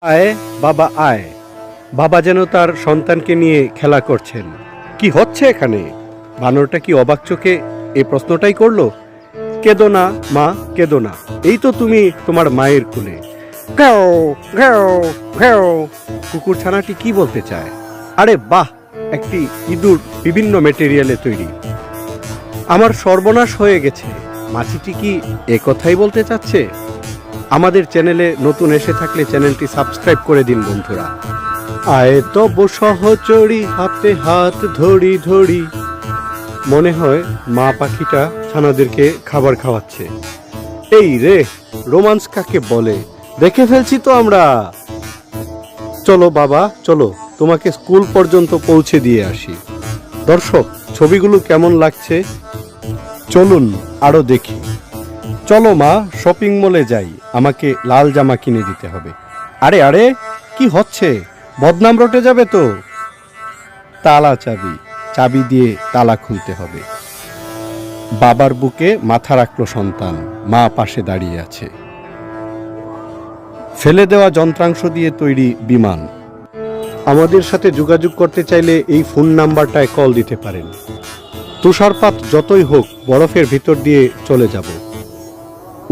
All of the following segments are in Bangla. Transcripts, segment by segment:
আয় বাবা আয়। বাবা যেন তার সন্তানকে নিয়ে খেলা করছেন। কি হচ্ছে এখানে? বানরটা কি অবাক চোখে এই প্রশ্নটাই করলো। কেঁদো না মা, কেঁদো না, এই তো তুমি তোমার মায়ের কোলে। ঘ্যাও ঘ্যাও ঘ্যাও। কুকুর ছানাটি কি বলতে চায়? আরে বাহ, একটি ইঁদুর বিভিন্ন মেটেরিয়ালে তৈরি। আমার সর্বনাশ হয়ে গেছে। মাছিটি কি একথাই বলতে চাচ্ছে? আমাদের চ্যানেলে নতুন এসে থাকলে চ্যানেলটি সাবস্ক্রাইব করে দিন বন্ধুরা। আয় তব সহচরী, হাতে হাত ধরি ধরি। মনে হয় মা পাখিটা ছানাদেরকে খাবার খাওয়াচ্ছে। এই রে, রোমান্স কাকে বলে দেখে ফেলছি তো আমরা। চলো বাবা চলো, তোমাকে স্কুল পর্যন্ত পৌঁছে দিয়ে আসি। দর্শক, ছবিগুলো কেমন লাগছে চলুন আরো দেখি। চলো মা, শপিং মলে যাই, আমাকে লাল জামা কিনে দিতে হবে। আরে আরে, কি হচ্ছে? বদনাম রটে যাবে তো। তালা চাবি, চাবি দিয়ে তালা খুলতে হবে। বাবার বুকে মাথা রাখলো সন্তান, মা পাশে দাঁড়িয়ে আছে। ফেলে দেওয়া যন্ত্রাংশ দিয়ে তৈরি বিমান। আমাদের সাথে যোগাযোগ করতে চাইলে এই ফোন নাম্বারটায় কল দিতে পারেন। তুষারপাত যতই হোক বরফের ভিতর দিয়ে চলে যাব।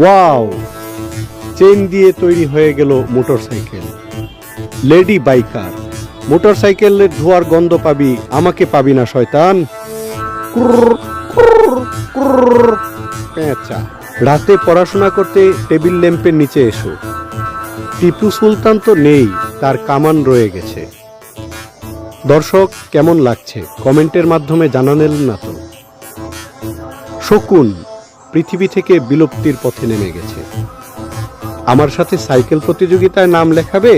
ওয়াও, চেইন দিয়ে তৈরি হয়ে গেল মোটরসাইকেল। Lady biker. মোটরসাইকেলের ধোয়ার গন্ধ পাবি, আমাকে পাবি না শয়তান। পেঁচা। রাতে পড়াশোনা করতে টেবিল ল্যাম্পের নিচে এসো। টিপু সুলতান তো নেই, তার কামান রয়ে গেছে। দর্শক, কেমন লাগছে কমেন্টের মাধ্যমে জানালেন না তো? শকুন পৃথিবী থেকে বিলুপ্তির পথে নেমে গেছে। আমার সাথে সাইকেল প্রতিযোগিতায় নাম লেখাবে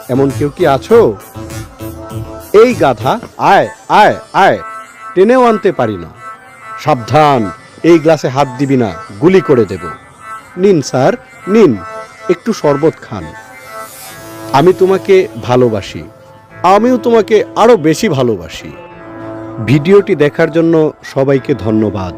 এমন কেউ কি আছো? এই গাধা, আয় আয় আয়, টেনেও আনতে পারি না। সাবধান, এই গ্লাসে হাত দিবি না, গুলি করে দেব। নিন স্যার নিন, একটু শরবত খান। আমি তোমাকে ভালোবাসি, আমিও তোমাকে আরো বেশি ভালোবাসি। ভিডিওটি দেখার জন্য সবাইকে ধন্যবাদ।